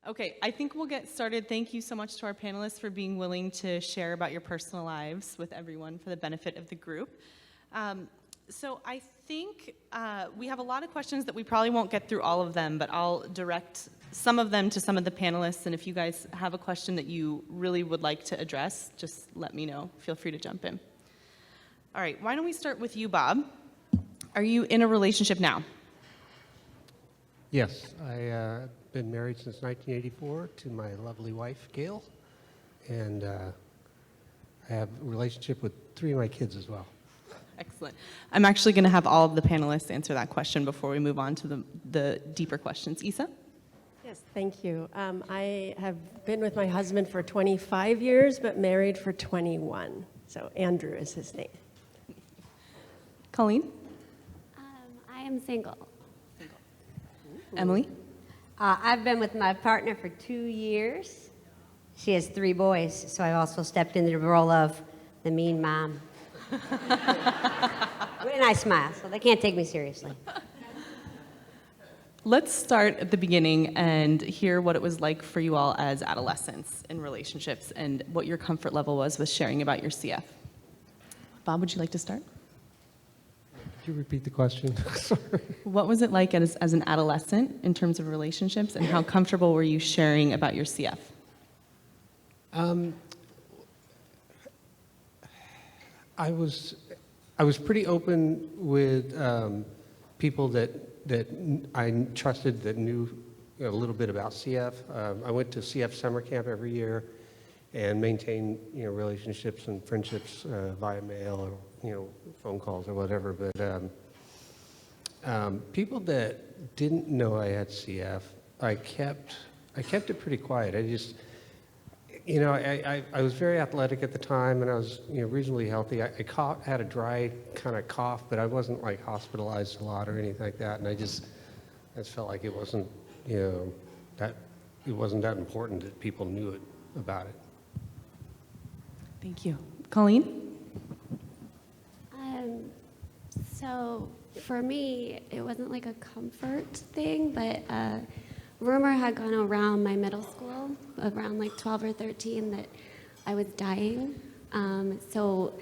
Okay, I think we'll get started. Thank you so much to our panelists for being willing to share about your personal lives with everyone for the benefit of the group. So I think we have a lot of questions that we probably won't get through all of them, but I'll direct some of them to some of the panelists, and if you guys have a question that you really would like to address, just let me know. Feel free to jump in. All right, why don't we start with you, Bob? Are you in a relationship now? Yes, I've been married since 1984 to my lovely wife, Gail, and I have a relationship with 3 of my kids as well. Excellent. I'm actually going to have all of the panelists answer that question before we move on to the deeper questions. Isa? Yes, thank you. I have been with my husband for 25 years, but married for 21. So Andrew is his name. Colleen? I am single. Emily? I've been with my partner for 2 years. She has 3 boys, so I also stepped into the role of the mean mom. And I smile, so they can't take me seriously. Let's start at the beginning and hear what it was like for you all as adolescents in relationships and what your comfort level was with sharing about your CF. Bob, would you like to start? Could you repeat the question? Sorry. What was it like as an adolescent in terms of relationships, and how comfortable were you sharing about your CF? I was pretty open with people that I trusted that knew a little bit about CF. I went to CF summer camp every year and maintained relationships and friendships via mail or phone calls or whatever. But people that didn't know I had CF, I kept it pretty quiet. I just I was very athletic at the time, and I was reasonably healthy. I had a dry kind of cough, but I wasn't like hospitalized a lot or anything like that. And I just felt like it wasn't that important that people knew about it. Thank you. Colleen? So for me, it wasn't like a comfort thing, but rumor had gone around my middle school, around like 12 or 13, that I was dying. So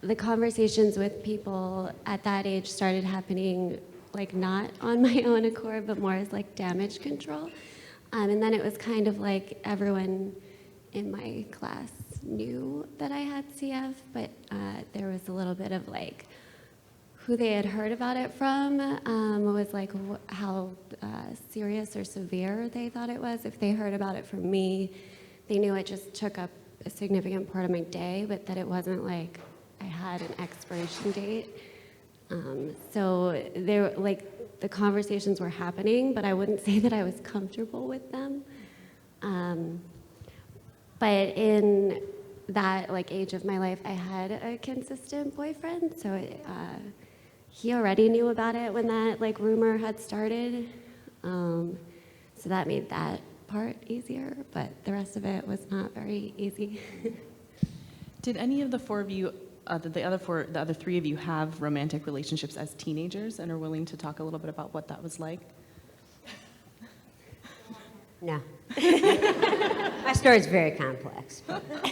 the conversations with people at that age started happening like not on my own accord, but more as like damage control. And then it was kind of like everyone in my class knew that I had CF, but there was a little bit of like who they had heard about it from was like how serious or severe they thought it was. If they heard about it from me, they knew it just took up a significant part of my day, but that it wasn't like I had an expiration date. So there, like the conversations were happening, but I wouldn't say that I was comfortable with them. But in that like age of my life, I had a consistent boyfriend, so he already knew about it when that like rumor had started. So that made that part easier, but the rest of it was not very easy. Did any of the 4 of you, the other 3 of you, have romantic relationships as teenagers and are willing to talk a little bit about what that was like? No. My story is very complex.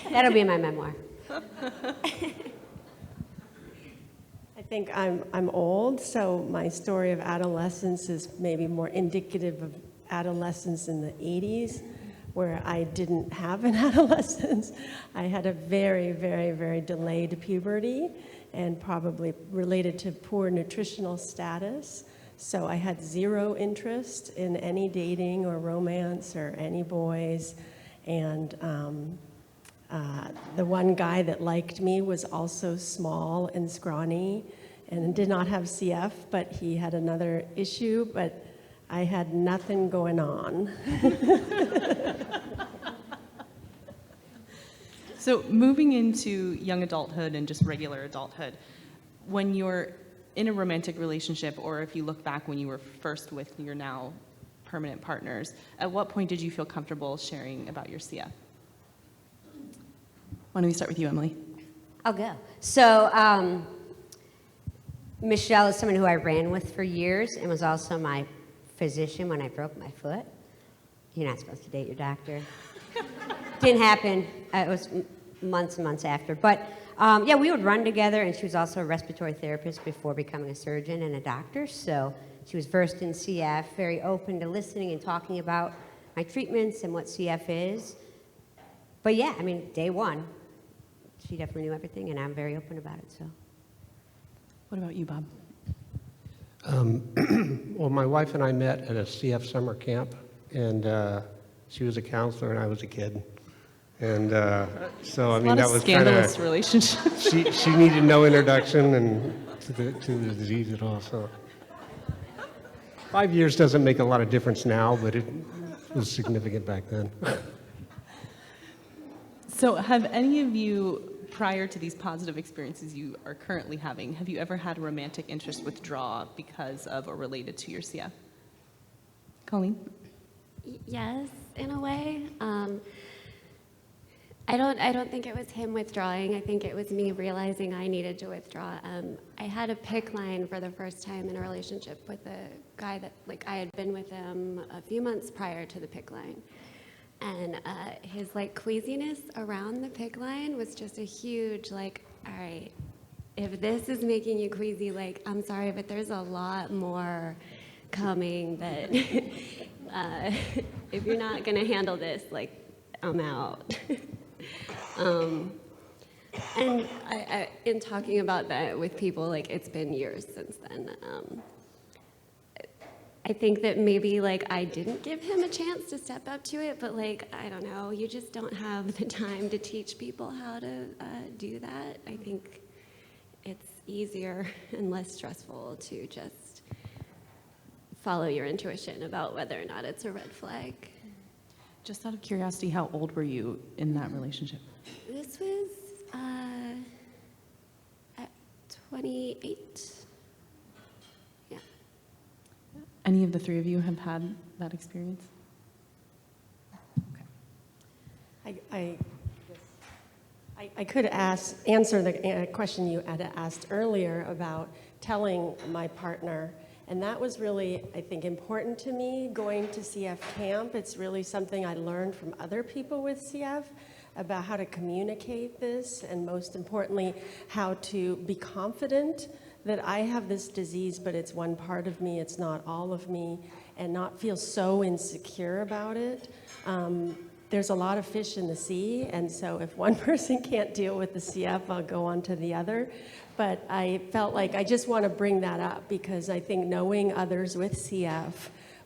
That'll be in my memoir. I think I'm old, so my story of adolescence is maybe more indicative of adolescence in the 80s, where I didn't have an adolescence. I had a very, very, very delayed puberty, and probably related to poor nutritional status. So I had 0 interest in any dating or romance or any boys. And the one guy that liked me was also small and scrawny and did not have CF, but he had another issue, but I had nothing going on. So moving into young adulthood and just regular adulthood, when you're in a romantic relationship, or if you look back when you were first with your now permanent partners, at what point did you feel comfortable sharing about your CF? Why don't we start with you, Emily? I'll go. So Michelle is someone who I ran with for years and was also my physician when I broke my foot. you're not supposed to date your doctor. Didn't happen. It was months and months after. But yeah, we would run together, and she was also a respiratory therapist before becoming a surgeon and a doctor. So she was versed in CF, very open to listening and talking about my treatments and what CF is. But yeah, I mean, day one, she definitely knew everything, and I'm very open about it. So. What about you, Bob? Well, my wife and I met at a CF summer camp, and she was a counselor and I was a kid. And so, I mean, that was kind scandalous of, relationship. she needed no introduction to the disease at all. So 5 years doesn't make a lot of difference now, but it was significant back then. So have any of you, prior to these positive experiences you are currently having, have you ever had a romantic interest withdraw because of or related to your CF? Colleen? Yes, in a way. I don't think it was him withdrawing. I think it was me realizing I needed to withdraw. I had a PICC line for the first time in a relationship with a guy that, like, I had been with him a few months prior to the PICC line. And his, like, queasiness around the PICC line was just a huge, like, all right, if this is making you queasy, like, I'm sorry, but there's a lot more coming that if you're not going to handle this, like, I'm out. And I, in talking about that with people, like, it's been years since then. I think that maybe, like, I didn't give him a chance to step up to it, but, like, I don't know, you just don't have the time to teach people how to do that. I think it's easier and less stressful to just follow your intuition about whether or not it's a red flag. Just out of curiosity, how old were you in that relationship? This was at 28. Yeah. Any of the three of you have had that experience? Okay. I could answer the question you had asked earlier about telling my partner, and that was really, I think, important to me going to CF camp. It's really something I learned from other people with CF about how to communicate this, and most importantly, how to be confident that I have this disease, but it's one part of me, it's not all of me, and not feel so insecure about it. There's a lot of fish in the sea, and so if one person can't deal with the CF, I'll go on to the other. But I felt like I just want to bring that up because I think knowing others with CF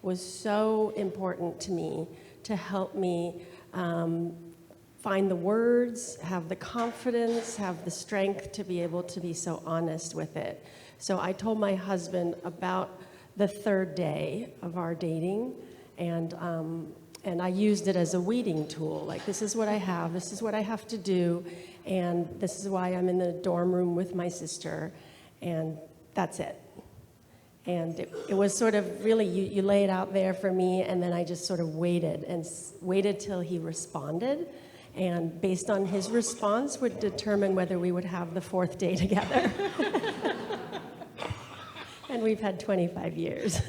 was so important to me to help me find the words, have the confidence, have the strength to be able to be so honest with it. So I told my husband about the third day of our dating, and I used it as a weeding tool. Like, this is what I have, this is what I have to do, and this is why I'm in the dorm room with my sister, and that's it. And it was sort of really, you lay it out there for me, and then I just sort of waited till he responded. And based on his response would determine whether we would have the fourth day together. And we've had 25 years.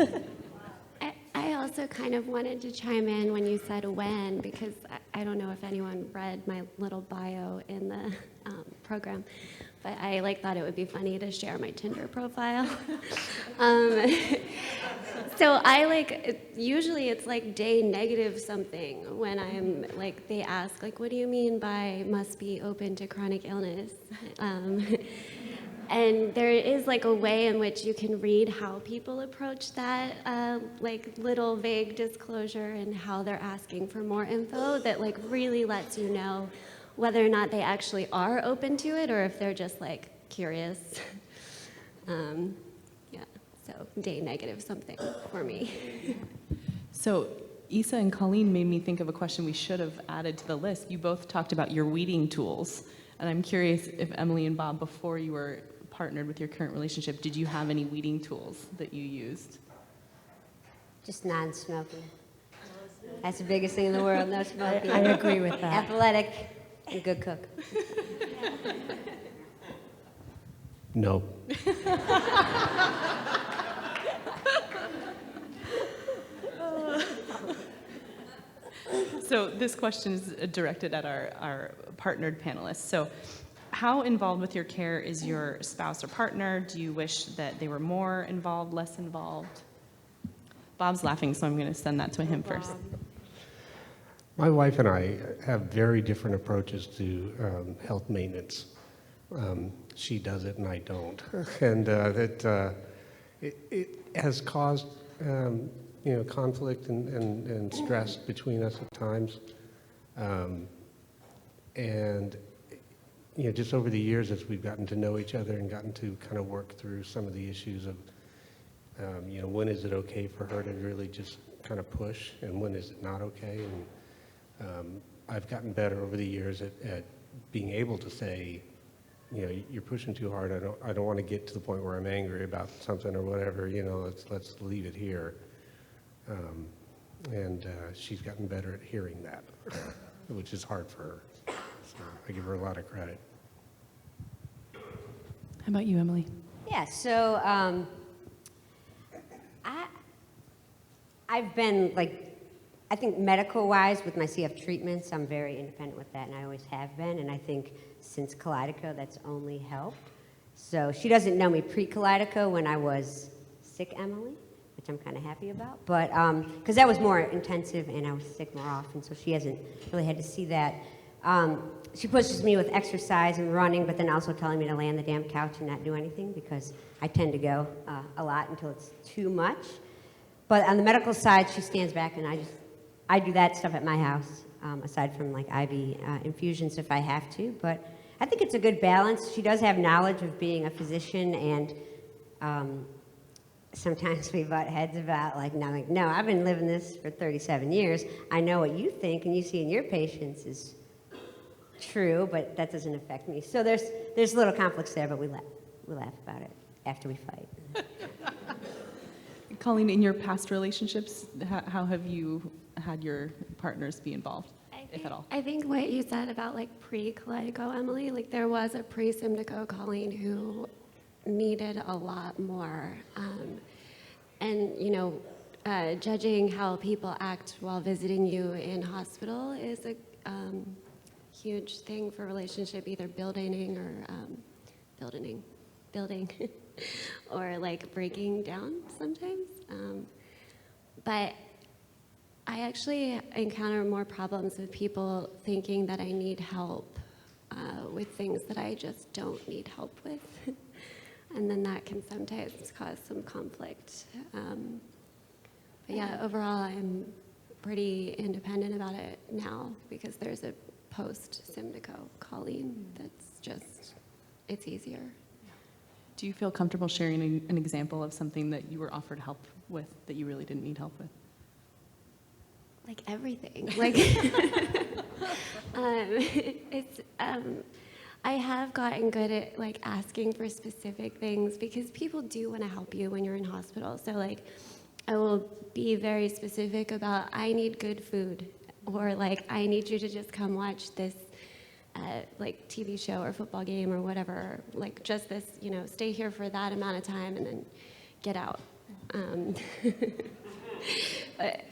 I also kind of wanted to chime in when you said when, because I don't know if anyone read my little bio in the program, but I thought it would be funny to share my Tinder profile. So I usually it's like day negative something when I'm they ask what do you mean by must be open to chronic illness? And there is a way in which you can read how people approach that little vague disclosure and how they're asking for more info that really lets you know whether or not they actually are open to it or if they're just curious. Yeah, so day negative something for me. So Isa and Colleen made me think of a question we should have added to the list. You both talked about your weeding tools, and I'm curious if Emily and Bob, before you were partnered with your current relationship, did you have any weeding tools that you used? Just non-smoking. That's the biggest thing in the world, no smoking. I agree with that. Athletic and good cook. No. So this question is directed at our partnered panelists. So how involved with your care is your spouse or partner? Do you wish that they were more involved, less involved? Bob's laughing, so I'm going to send that to him first. My wife and I have very different approaches to health maintenance. She does it and I don't. And it has caused conflict and stress between us at times. And just over the years as we've gotten to know each other and gotten to kind of work through some of the issues of, when is it okay for her to really just kind of push and when is it not okay? And I've gotten better over the years at being able to say, you're pushing too hard. I don't want to get to the point where I'm angry about something or whatever. Let's leave it here. And she's gotten better at hearing that, which is hard for her. So I give her a lot of credit. How about you, Emily? Yeah, so I've been, I think medical-wise with my CF treatments, I'm very independent with that, and I always have been, and I think since Kaleido, that's only helped. So she doesn't know me pre-Kaleido when I was sick, Emily, which I'm kind of happy about, but because that was more intensive and I was sick more often, so she hasn't really had to see that. She pushes me with exercise and running, but then also telling me to lay on the damn couch and not do anything because I tend to go a lot until it's too much. But on the medical side, she stands back and I do that stuff at my house, aside from IV infusions if I have to. But I think it's a good balance. She does have knowledge of being a physician, and sometimes we butt heads about no, I've been living this for 37 years. I know what you think and you see in your patients is true, but that doesn't affect me. So there's little conflicts there, but we laugh about it after we fight. Colleen, in your past relationships, how have you had your partners be involved, if at all? I think what you said about pre-Kaleido, Emily, there was a pre-Symdico Colleen who needed a lot more. And judging how people act while visiting you in hospital is a huge thing for relationship, either building or breaking down sometimes. But I actually encounter more problems with people thinking that I need help with things that I just don't need help with. And then that can sometimes cause some conflict. But yeah, overall, I'm pretty independent about it now because there's a post-Symdico Colleen that's just, it's easier. Do you feel comfortable sharing an example of something that you were offered help with that you really didn't need help with? Everything. I have gotten good at asking for specific things because people do want to help you when you're in hospital. So I will be very specific about I need good food, or I need you to just come watch this TV show or football game or whatever, just this, stay here for that amount of time and then get out. But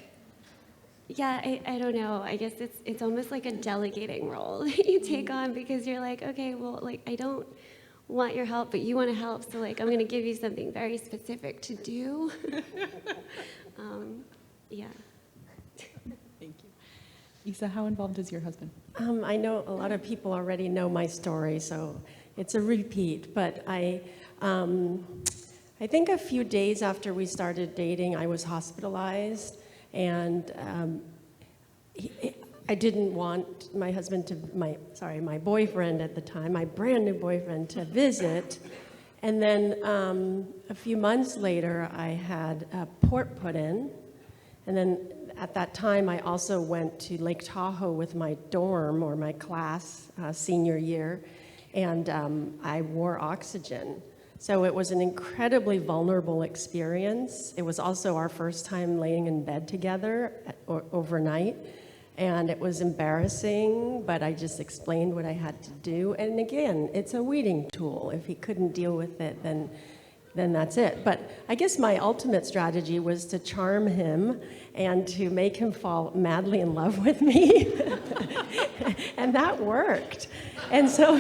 yeah, I don't know. I guess it's almost like a delegating role that you take on because you're okay, well, I don't want your help, but you want to help, so I'm going to give you something very specific to do. Yeah. Thank you. Isa, how involved is your husband? I know a lot of people already know my story, so it's a repeat. But I think a few days after we started dating, I was hospitalized, and I didn't want my husband to, my boyfriend at the time, my brand new boyfriend, to visit. And then a few months later, I had a port put in. And then at that time, I also went to Lake Tahoe with my dorm or my class senior year, and I wore oxygen. So it was an incredibly vulnerable experience. It was also our first time laying in bed together overnight, and it was embarrassing, but I just explained what I had to do. And again, it's a weeding tool. If he couldn't deal with it, then then that's it. But I guess my ultimate strategy was to charm him and to make him fall madly in love with me. And that worked. And so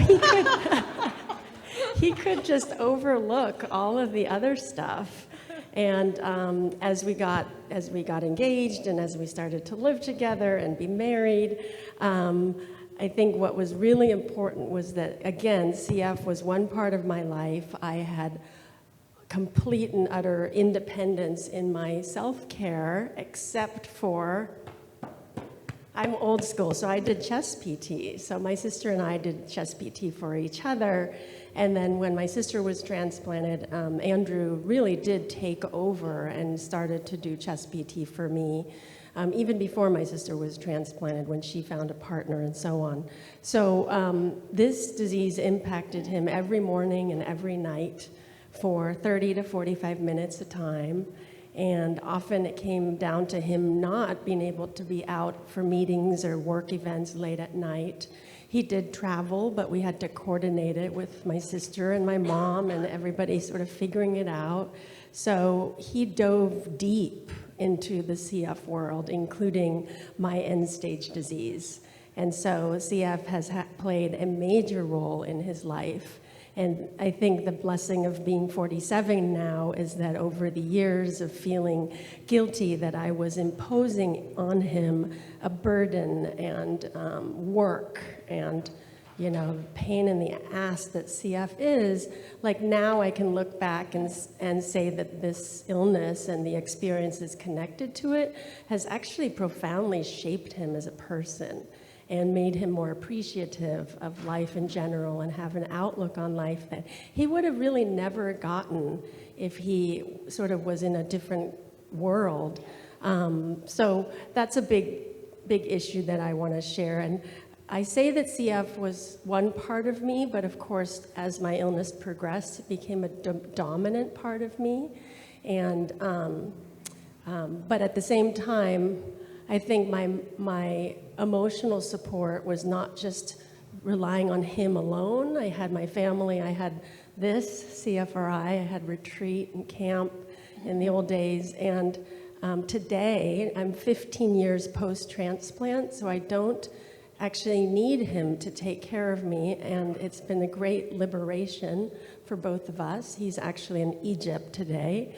he could just overlook all of the other stuff. And as we got engaged and as we started to live together and be married, I think what was really important was that, again, CF was one part of my life. I had complete and utter independence in my self-care, except for, I'm old school, so I did chest PT. So my sister and I did chest PT for each other. And then when my sister was transplanted, Andrew really did take over and started to do chest PT for me, even before my sister was transplanted, when she found a partner and so on. So this disease impacted him every morning and every night for 30 to 45 minutes a time. And often it came down to him not being able to be out for meetings or work events late at night. He did travel, but we had to coordinate it with my sister and my mom and everybody sort of figuring it out. So he dove deep into the CF world, including my end-stage disease. And so CF has played a major role in his life. And I think the blessing of being 47 now is that over the years of feeling guilty that I was imposing on him a burden and work and, you know, pain in the ass that CF is, like now I can look back and say that this illness and the experiences connected to it has actually profoundly shaped him as a person and made him more appreciative of life in general and have an outlook on life that he would have really never gotten if he sort of was in a different world. So that's a big issue that I want to share. And I say that CF was one part of me, but of course, as my illness progressed, it became a dominant part of me. And but at the same time, I think my emotional support was not just relying on him alone. I had my family, I had this CFRI, I had retreat and camp in the old days, and today I'm 15 years post-transplant, so I don't actually need him to take care of me, and it's been a great liberation for both of us. He's actually in Egypt today,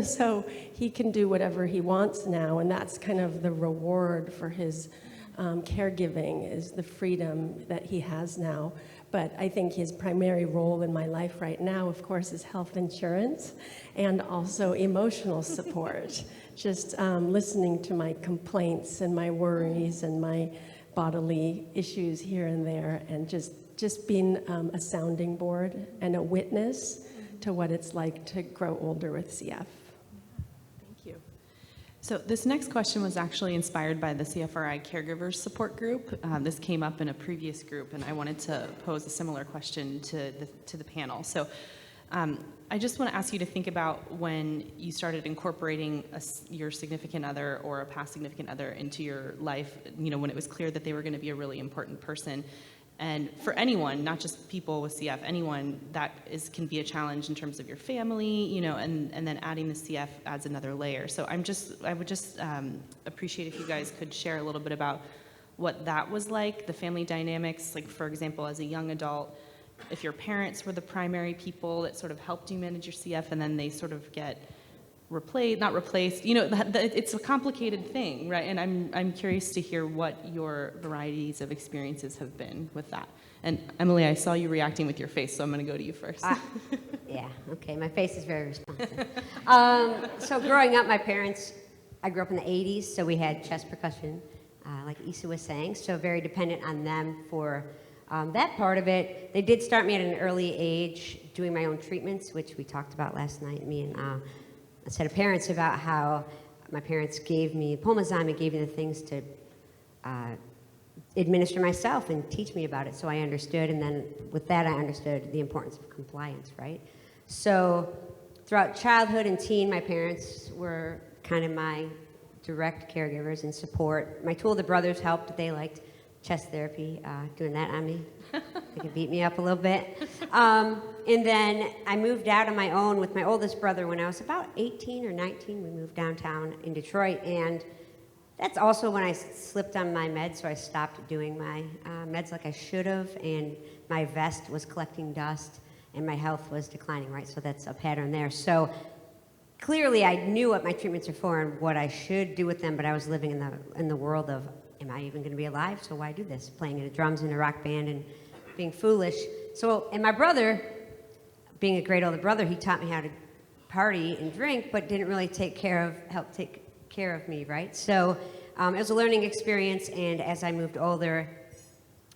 so he can do whatever he wants now, and that's kind of the reward for his caregiving, is the freedom that he has now. But I think his primary role in my life right now, of course, is health insurance and also emotional support, just listening to my complaints and my worries and my bodily issues here and there, and just being a sounding board and a witness to what it's like to grow older with CF. Thank you. So this next question was actually inspired by the CFRI Caregivers Support Group. This came up in a previous group, and I wanted to pose a similar question to the panel. So I just want to ask you to think about when you started incorporating your significant other or a past significant other into your life, you know, when it was clear that they were going to be a really important person. And for anyone, not just people with CF, anyone, that can be a challenge in terms of your family, you know, and then adding the CF adds another layer. So I would just appreciate if you guys could share a little bit about what that was like, the family dynamics, like for example, as a young adult, if your parents were the primary people that sort of helped you manage your CF and then they sort of get not replaced, you know, it's a complicated thing, right? And I'm curious to hear what your varieties of experiences have been with that. And Emily, I saw you reacting with your face, so I'm going to go to you first. Yeah, okay, my face is very responsive. So growing up, my parents, I grew up in the 80s, so we had chest percussion, like Isa was saying, so very dependent on them for that part of it. They did start me at an early age doing my own treatments, which we talked about last night, me and a set of parents, about how my parents gave me Pulmozyme and gave me the things to administer myself and teach me about it, so I understood, and then with that I understood the importance of compliance, right? So throughout childhood and teen, my parents were kind of my direct caregivers and support. My two older brothers helped. They liked chest therapy, doing that on me. They could beat me up a little bit. And then I moved out on my own with my oldest brother when I was about 18 or 19. We moved downtown in Detroit, and that's also when I slipped on my meds, so I stopped doing my meds like I should have, and my vest was collecting dust, and my health was declining, right? So that's a pattern there. So clearly I knew what my treatments are for and what I should do with them, but I was living in the world of, am I even going to be alive? So why do this? Playing the drums in a rock band and being foolish. So, and my brother, being a great older brother, he taught me how to party and drink, but didn't really help take care of me, right? So it was a learning experience, and as I moved older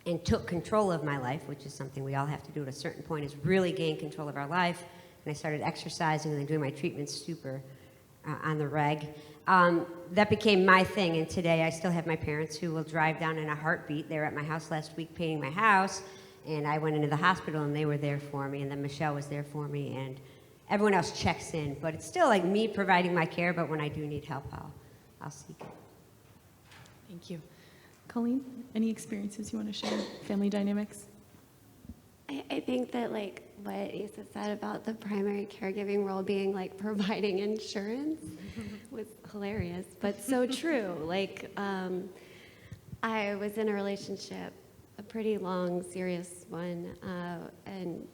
and took control of my life, which is something we all have to do at a certain point, is really gain control of our life, and I started exercising and then doing my treatments super on the reg. That became my thing, and today I still have my parents who will drive down in a heartbeat. They were at my house last week painting my house, and I went into the hospital and they were there for me, and then Michelle was there for me, and everyone else checks in. But it's still like me providing my care, but when I do need help, I'll seek it. Thank you. Colleen, any experiences you want to share? Family dynamics? I think that like what Isa said about the primary caregiving role being like providing insurance was hilarious, but so true. Like I was in a relationship, a pretty long, serious one, and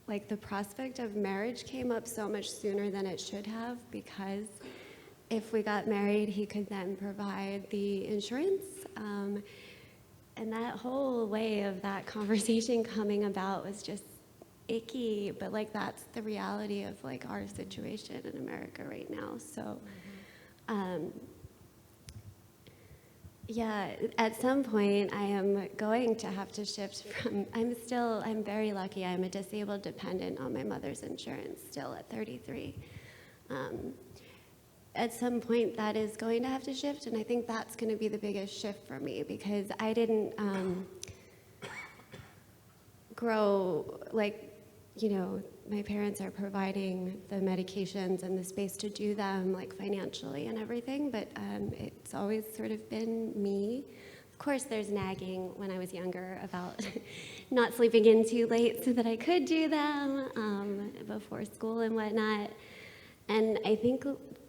like the prospect of marriage came up so much sooner than it should have, because if we got married, he could then provide the insurance. And that whole way of that conversation coming about was just icky, but like that's the reality of like our situation in America right now. So, yeah, at some point I am going to have to shift from, I'm very lucky, I'm a disabled dependent on my mother's insurance still at 33. At some point that is going to have to shift, and I think that's going to be the biggest shift for me, because I didn't grow, like, you know, my parents are providing the medications and the space to do them, like financially and everything, but it's always sort of been me. Of course, there's nagging when I was younger about not sleeping in too late so that I could do them before school and whatnot. And I think,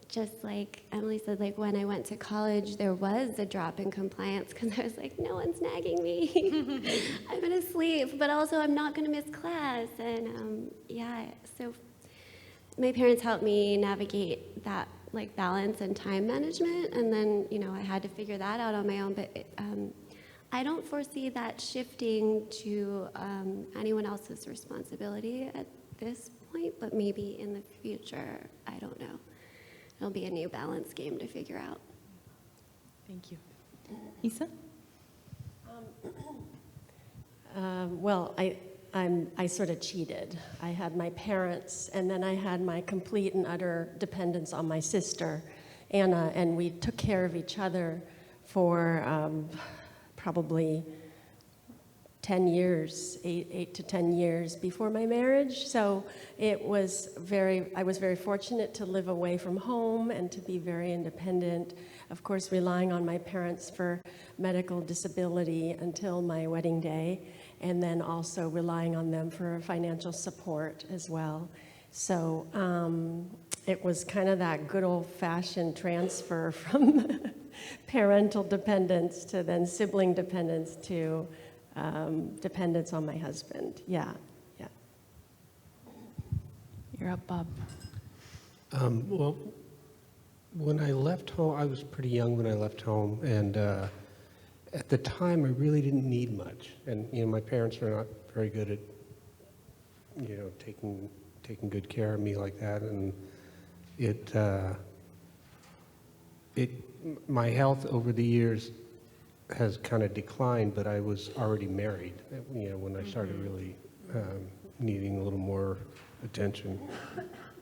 just like Emily said, like when I went to college, there was a drop in compliance because I was like, no one's nagging me. I'm gonna sleep, but also I'm not gonna miss class. And yeah, so my parents helped me navigate that like balance and time management. And then, you know, I had to figure that out on my own, but I don't foresee that shifting to anyone else's responsibility at this point, but maybe in the future, I don't know. It'll be a new balance game to figure out. Thank you. Isa? Well, I sort of cheated. I had my parents, and then I had my complete and utter dependence on my sister, Anna, and we took care of each other for probably 10 years, 8 to 10 years before my marriage. So I was very fortunate to live away from home and to be very independent. Of course, relying on my parents for medical disability until my wedding day, and then also relying on them for financial support as well. So it was kind of that good old-fashioned transfer from parental dependence to then sibling dependence to dependence on my husband. Yeah. You're up, Bob. Well, when I left home, I was pretty young when I left home, and at the time, I really didn't need much. And you know, my parents were not very good at, you know, taking good care of me like that, and my health over the years has kind of declined, but I was already married, you know, when I started really needing a little more attention.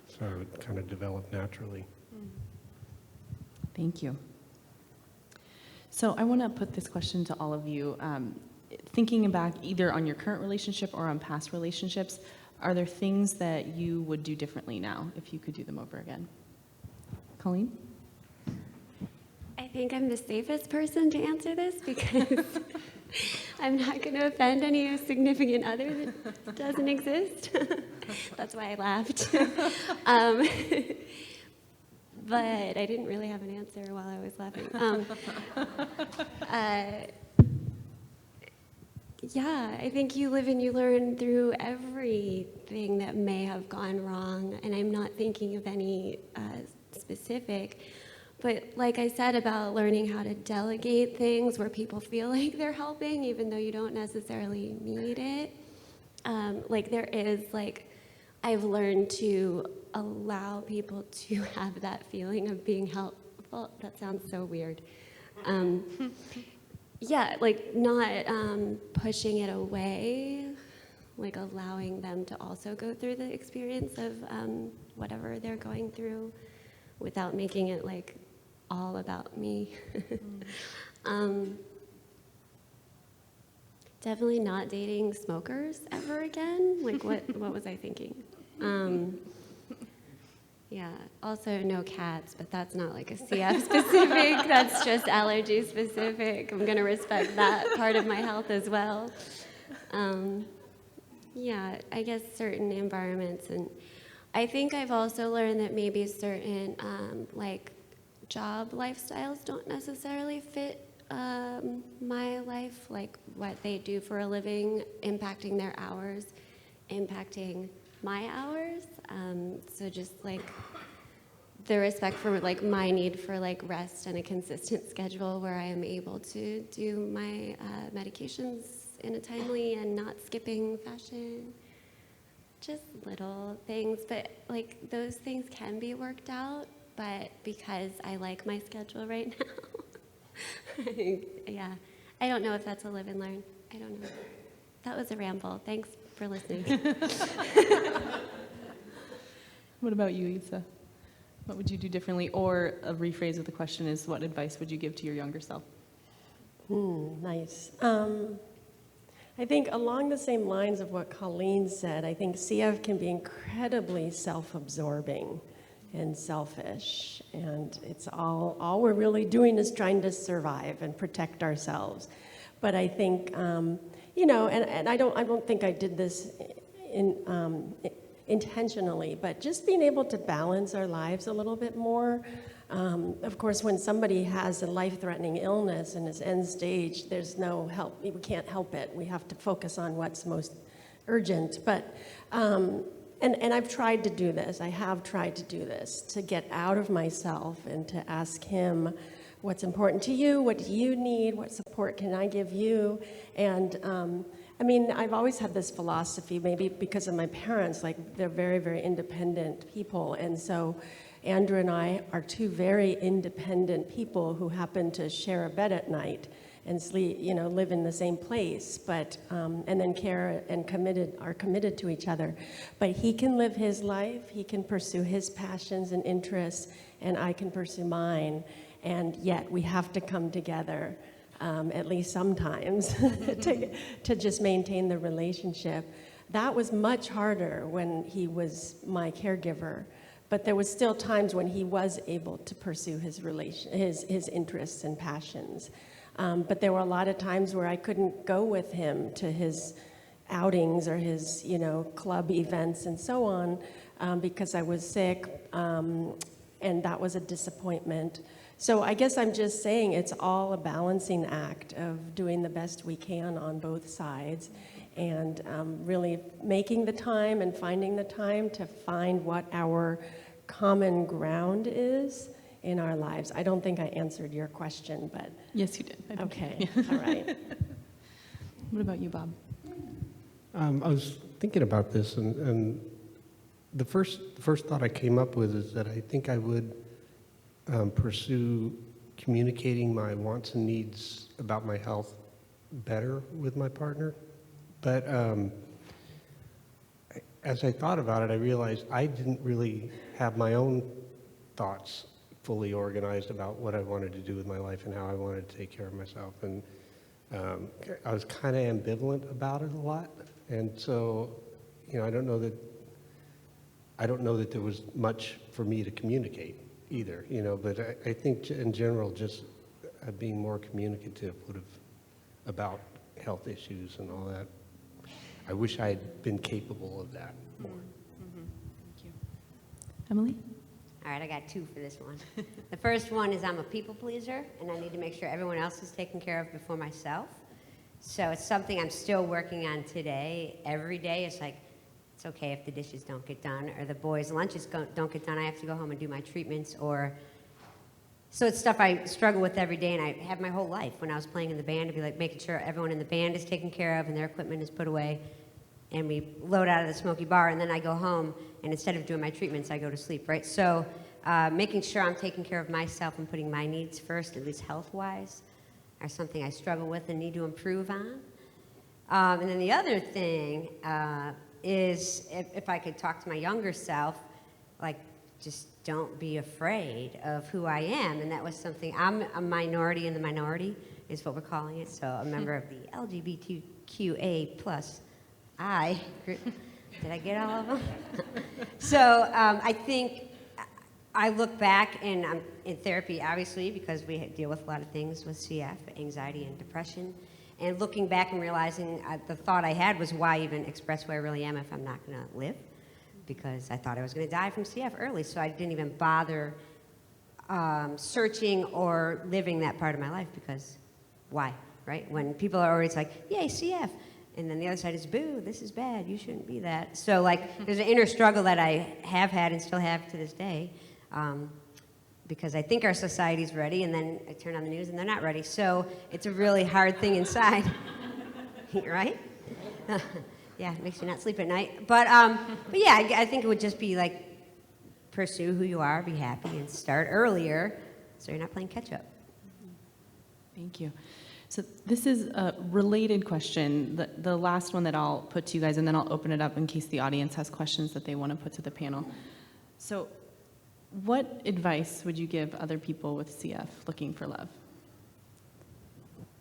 So it kind of developed naturally. Thank you. So I want to put this question to all of you. Thinking back either on your current relationship or on past relationships, are there things that you would do differently now if you could do them over again? Colleen? I think I'm the safest person to answer this because I'm not going to offend any significant other that doesn't exist. That's why I laughed. But I didn't really have an answer while I was laughing. Yeah, I think you live and you learn through everything that may have gone wrong, and I'm not thinking of any specific. But like I said about learning how to delegate things where people feel like they're helping, even though you don't necessarily need it. Like there is, like, I've learned to allow people to have that feeling of being helpful. That sounds so weird. Yeah, like not pushing it away, like allowing them to also go through the experience of whatever they're going through without making it like all about me. Definitely not dating smokers ever again. Like what was I thinking? Yeah, also no cats, but that's not like a CF specific, that's just allergy specific. I'm gonna respect that part of my health as well. Yeah, I guess certain environments, and I think I've also learned that maybe certain like job lifestyles don't necessarily fit my life, like what they do for a living, impacting their hours, impacting my hours. So just like the respect for like my need for like rest and a consistent schedule where I am able to do my medications in a timely and not skipping fashion. Just little things, but like those things can be worked out, but because I like my schedule right now, yeah, I don't know if that's a live and learn. I don't know. That was a ramble. Thanks for listening. What about you, Isa? What would you do differently? Or a rephrase of the question is, what advice would you give to your younger self? Nice. I think along the same lines of what Colleen said, I think CF can be incredibly self-absorbing and selfish, and it's all we're really doing is trying to survive and protect ourselves. But I think, you know, and I don't think I did this intentionally, but just being able to balance our lives a little bit more. Of course, when somebody has a life-threatening illness and is end stage, there's no help. We can't help it. We have to focus on what's most urgent. But and I've tried to do this. I have tried to do this, to get out of myself and to ask him, what's important to you? What do you need? What support can I give you? And I mean, I've always had this philosophy, maybe because of my parents, like they're very, very independent people. And so Andrew and I are two very independent people who happen to share a bed at night and sleep, you know, live in the same place, but, and then care and are committed to each other. But he can live his life, he can pursue his passions and interests, and I can pursue mine. And yet we have to come together, at least sometimes, to just maintain the relationship. That was much harder when he was my caregiver, but there was still times when he was able to pursue his interests and passions. But there were a lot of times where I couldn't go with him to his outings or his, you know, club events and so on, because I was sick, and that was a disappointment. So I guess I'm just saying it's all a balancing act of doing the best we can on both sides, and really making the time and finding the time to find what our common ground is in our lives. I don't think I answered your question, but... Yes, you did. Okay, all right. What about you, Bob? I was thinking about this, and the first thought I came up with is that I think I would pursue communicating my wants and needs about my health better with my partner. But as I thought about it, I realized I didn't really have my own thoughts fully organized about what I wanted to do with my life and how I wanted to take care of myself. And I was kind of ambivalent about it a lot. And so, you know, I don't know that there was much for me to communicate either, you know, but I think in general, just being more communicative about health issues and all that. I wish I had been capable of that more. Thank you. Emily? All right, I got 2 for this one. The first one is I'm a people pleaser, and I need to make sure everyone else is taken care of before myself. So it's something I'm still working on today. Every day, it's like, it's okay if the dishes don't get done, or the boys' lunches don't get done. I have to go home and do my treatments, so it's stuff I struggle with every day, and I have my whole life. When I was playing in the band, to be like making sure everyone in the band is taken care of and their equipment is put away, and we load out of the smoky bar, and then I go home, and instead of doing my treatments, I go to sleep, right? So making sure I'm taking care of myself and putting my needs first, at least health-wise, are something I struggle with and need to improve on. And then the other thing is if I could talk to my younger self, like, just don't be afraid of who I am. And that was something, I'm a minority in the minority, is what we're calling it. So a member of the LGBTQA plus I group. Did I get all of them? So I think I look back, and I'm in therapy, obviously, because we deal with a lot of things with CF, anxiety and depression. And looking back and realizing the thought I had was, why even express who I really am if I'm not going to live? Because I thought I was going to die from CF early, so I didn't even bother searching or living that part of my life, because why, right? When people are always like, yay, CF, and then the other side is, boo, this is bad, you shouldn't be that. So like, there's an inner struggle that I have had and still have to this day, because I think our society's ready, and then I turn on the news and they're not ready. So it's a really hard thing inside, right? Yeah, it makes you not sleep at night. But yeah, I think it would just be like, pursue who you are, be happy, and start earlier so you're not playing catch up. Thank you. So this is a related question, the last one that I'll put to you guys, and then I'll open it up in case the audience has questions that they want to put to the panel. So what advice would you give other people with CF looking for love?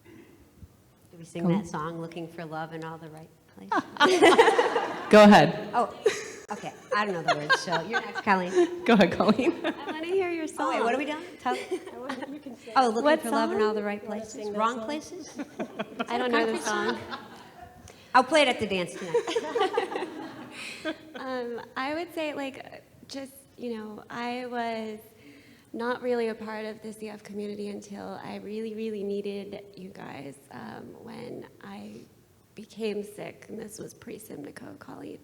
Do we sing Colleen? that song, Looking for Love in All the Right Places? Go ahead. Oh, okay. I don't know the words, so you're next, Colleen. Go ahead, Colleen. I want to hear your song. Oh, wait, what are we doing? Oh, Looking What for Love in song? All the Right Places? sing that Wrong song? places? I don't know the song. I'll play it at the dance tonight. I would say, just, I was not really a part of the CF community until I really, really needed you guys when I became sick, and this was pre-Simnico, Colleen.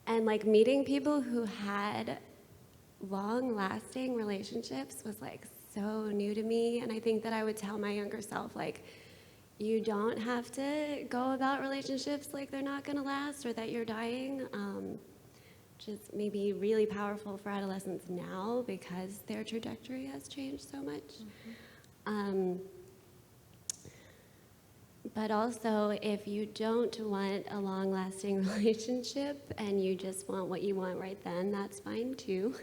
And meeting people who had long-lasting relationships was so new to me, and I think that I would tell my younger self, you don't have to go about relationships like they're not going to last or that you're dying. Just maybe really powerful for adolescents now because their trajectory has changed so much. But also, if you don't want a long-lasting relationship and you just want what you want right then, that's fine too.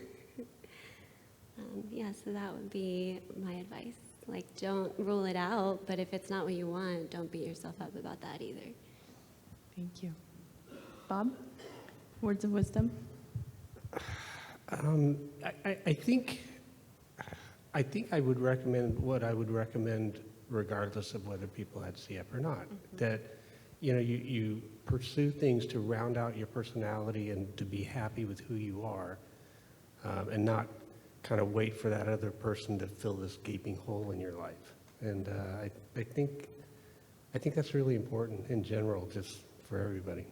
Yeah, so that would be my advice. Don't rule it out, but if it's not what you want, don't beat yourself up about that either. Thank you. Bob, words of wisdom? I think I would recommend what I would recommend regardless of whether people had CF or not. That, you pursue things to round out your personality and to be happy with who you are, and not kind of wait for that other person to fill this gaping hole in your life. And I think that's really important in general, just for everybody.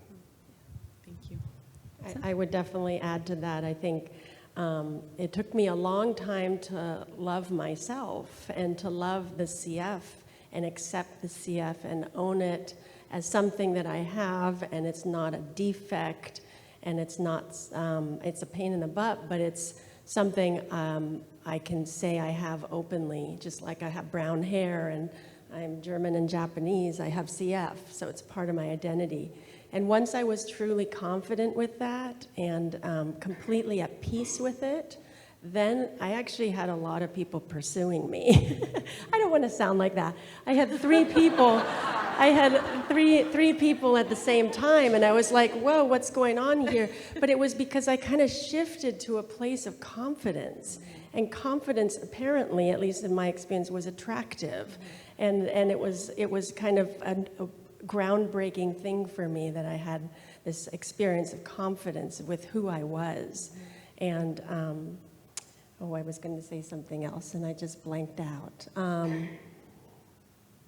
Thank you. I would definitely add to that. I think it took me a long time to love myself and to love the CF and accept the CF and own it as something that I have, and it's not a defect, and it's not, it's a pain in the butt, but it's something I can say I have openly, just like I have brown hair and I'm German and Japanese, I have CF, so it's part of my identity. And once I was truly confident with that and completely at peace with it, then I actually had a lot of people pursuing me. I don't want to sound like that. I had three people. I had three people at the same time, and I was like, whoa, what's going on here? But it was because I kind of shifted to a place of confidence. And confidence, apparently, at least in my experience, was attractive. And it was kind of a groundbreaking thing for me that I had this experience of confidence with who I was. And, I was going to say something else, and I just blanked out.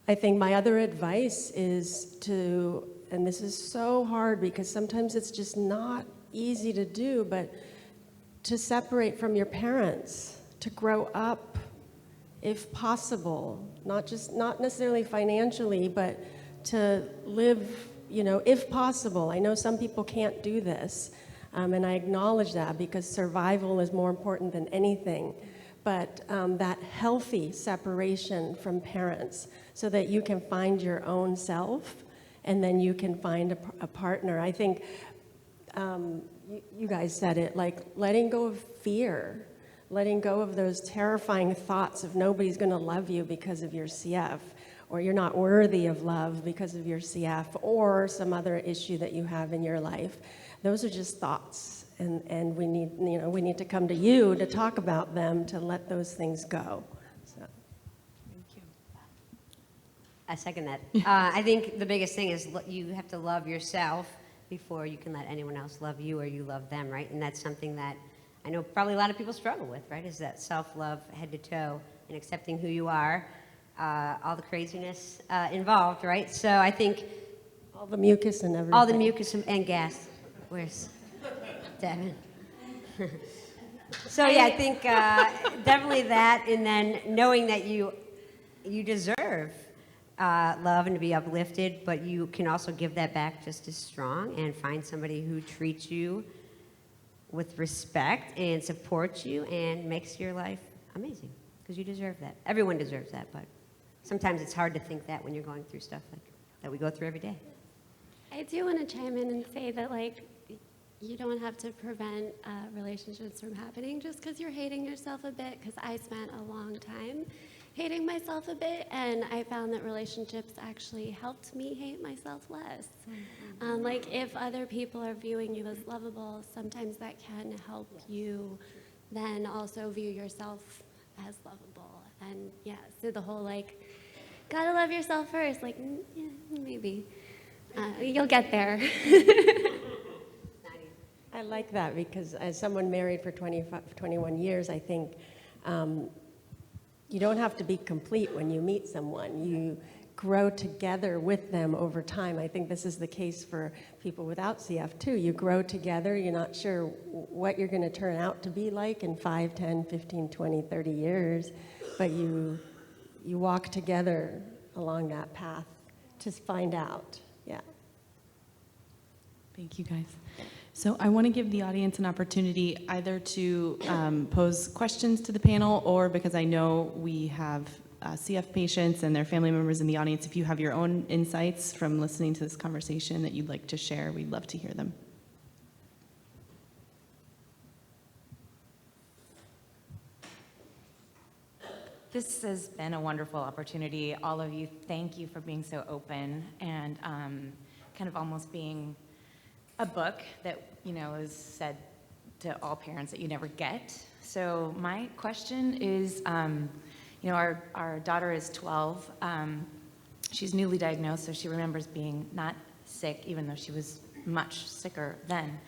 I think my other advice is to, and this is so hard because sometimes it's just not easy to do, but to separate from your parents, to grow up, if possible, not necessarily financially, but to live, if possible. I know some people can't do this, and I acknowledge that because survival is more important than anything. But that healthy separation from parents so that you can find your own self and then you can find a partner. I think you guys said it, like letting go of fear, letting go of those terrifying thoughts of nobody's going to love you because of your CF, or you're not worthy of love because of your CF, or some other issue that you have in your life. Those are just thoughts. And we need to come to you to talk about them, to let those things go. So. Thank you. I second that. I think the biggest thing is you have to love yourself before you can let anyone else love you or you love them, right? And that's something that I know probably a lot of people struggle with, right? Is that self-love head to toe and accepting who you are, all the craziness involved, right? So I think All the mucus and everything. all the mucus and gas. Where's Devin? So yeah, I think definitely that, and then knowing that you deserve love and to be uplifted, but you can also give that back just as strong and find somebody who treats you with respect and supports you and makes your life amazing, because you deserve that. Everyone deserves that, but sometimes it's hard to think that when you're going through stuff like that we go through every day. I do want to chime in and say that, like, you don't have to prevent relationships from happening just because you're hating yourself a bit, because I spent a long time hating myself a bit, and I found that relationships actually helped me hate myself less. Like, if other people are viewing you as lovable, sometimes that can help you then also view yourself as lovable. And yeah, so the whole, like, gotta love yourself first, like, yeah, maybe. You'll get there. I like that because as someone married for 21 years, I think you don't have to be complete when you meet someone. You grow together with them over time. I think this is the case for people without CF too. You grow together. You're not sure what you're going to turn out to be like in 5, 10, 15, 20, 30 years, but you walk together along that path to find out. Yeah. Thank you, guys. So I want to give the audience an opportunity either to pose questions to the panel, or because I know we have CF patients and their family members in the audience, if you have your own insights from listening to this conversation that you'd like to share, we'd love to hear them. This has been a wonderful opportunity. All of you, thank you for being so open and kind of almost being a book that, is said to all parents that you never get. So my question is, our daughter is 12. She's newly diagnosed, so she remembers being not sick, even though she was much sicker then.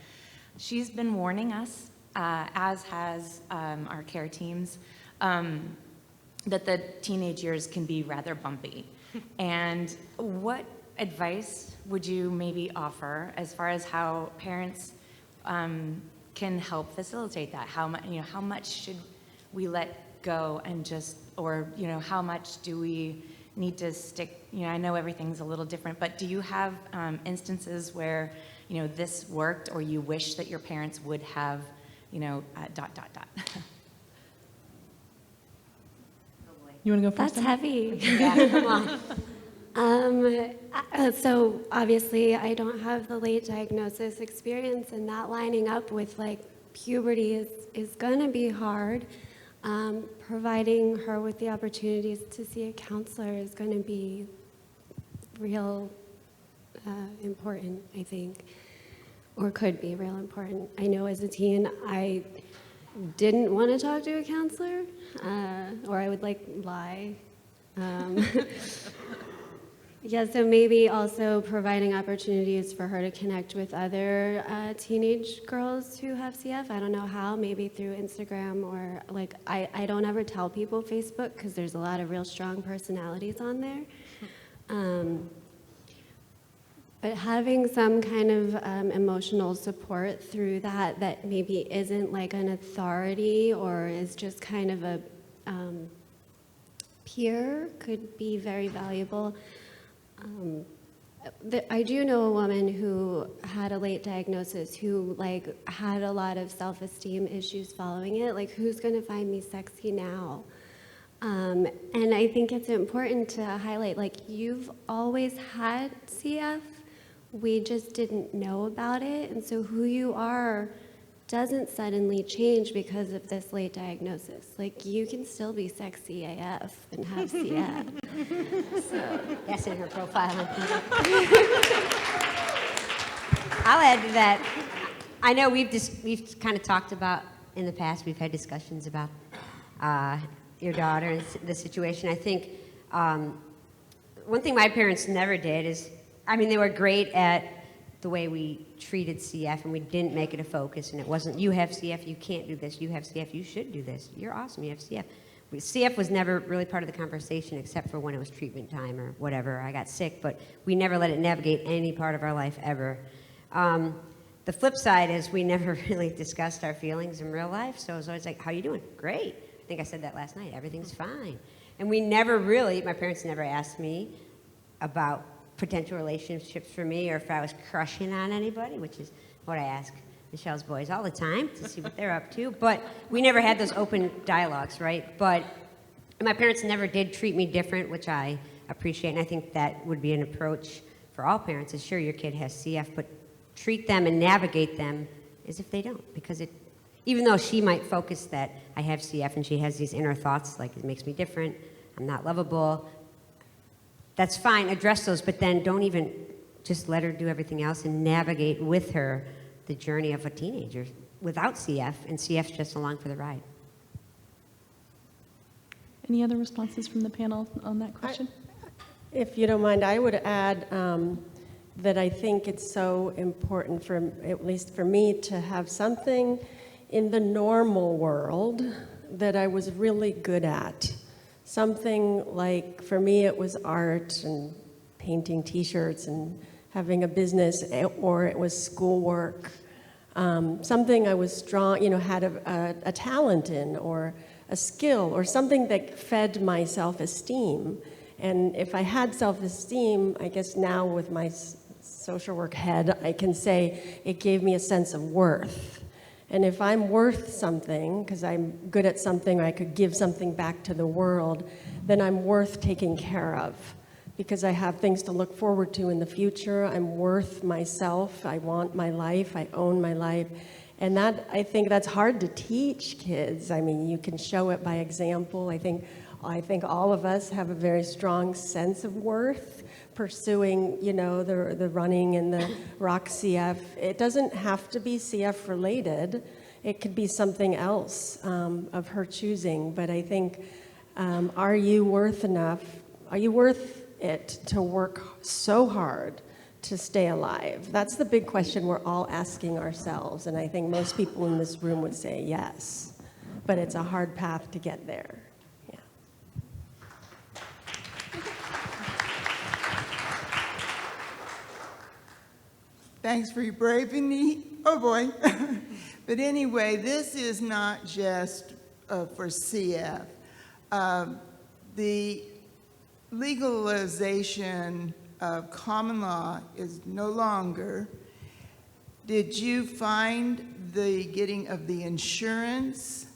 She's been warning us, as has our care teams, that the teenage years can be rather bumpy. And what advice would you maybe offer as far as how parents can help facilitate that? How much should we let go and just, or how much do we need to stick? I know everything's a little different, but do you have instances where this worked, or you wish that your parents would have You want to go first? That's heavy. Yeah, come on. So obviously I don't have the late diagnosis experience, and that lining up with like puberty is going to be hard. Providing her with the opportunities to see a counselor is going to be real important, I think, or could be real important. I know as a teen, I didn't want to talk to a counselor, or I would like lie. Yeah, so maybe also providing opportunities for her to connect with other teenage girls who have CF. I don't know how, maybe through Instagram or like, I don't ever tell people Facebook because there's a lot of real strong personalities on there. But having some kind of emotional support through that maybe isn't like an authority or is just kind of a peer could be very valuable. I do know a woman who had a late diagnosis who like had a lot of self-esteem issues following it. Like, who's going to find me sexy now? And I think it's important to highlight, like, you've always had CF. We just didn't know about it. And so who you are doesn't suddenly change because of this late diagnosis. Like, you can still be sexy AF and have CF. So That's in her profile. I'll add to that. I know we've kind of talked about in the past, we've had discussions about your daughter and the situation. I think one thing my parents never did is, I mean, they were great at the way we treated CF, and we didn't make it a focus, and it wasn't, you have CF, you can't do this, you have CF, you should do this, you're awesome, you have CF. CF was never really part of the conversation except for when it was treatment time or whatever, I got sick, but we never let it navigate any part of our life ever. The flip side is we never really discussed our feelings in real life, so it was always like, how you doing? Great. I think I said that last night, everything's fine. And we never really, my parents never asked me about potential relationships for me or if I was crushing on anybody, which is what I ask Michelle's boys all the time to see what they're up to. But we never had those open dialogues, right? But my parents never did treat me different, which I appreciate. And I think that would be an approach for all parents is, sure, your kid has CF, but treat them and navigate them as if they don't. Because even though she might focus that I have CF and she has these inner thoughts like it makes me different, I'm not lovable, that's fine, address those, but then don't even just let her do everything else and navigate with her the journey of a teenager without CF, and CF's just along for the ride. Any other responses from the panel on that question? If you don't mind, I would add that I think it's so important, for at least for me, to have something in the normal world that I was really good at. Something like, for me, it was art and painting T-shirts and having a business, or it was schoolwork. Something I was strong, had a talent in, or a skill, or something that fed my self-esteem. And if I had self-esteem, I guess now with my social work head, I can say it gave me a sense of worth. And if I'm worth something, because I'm good at something, or I could give something back to the world, then I'm worth taking care of, because I have things to look forward to in the future. I'm worth myself. I want my life. I own my life. And that, I think that's hard to teach kids. I mean, you can show it by example. I think all of us have a very strong sense of worth, pursuing, the running and the rock CF. It doesn't have to be CF related. It could be something else of her choosing. But I think, are you worth enough? Are you worth it to work so hard to stay alive? That's the big question we're all asking ourselves. And I think most people in this room would say yes. But it's a hard path to get there. Thanks for your bravery. Oh boy. But anyway, this is not just for CF. The legalization of common law is no longer. Did you find the getting of the insurance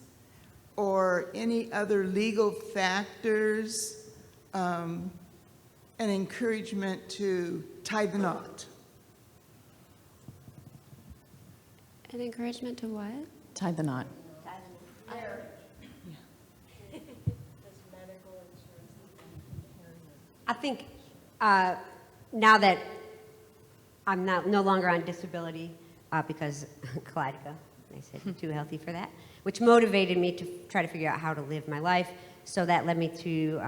or any other legal factors an encouragement to tie the knot? an encouragement to what? Tie the knot. I think now that I'm no longer on disability because Kaleido I said, I'm too healthy for that, which motivated me to try to figure out how to live my life. So that led me to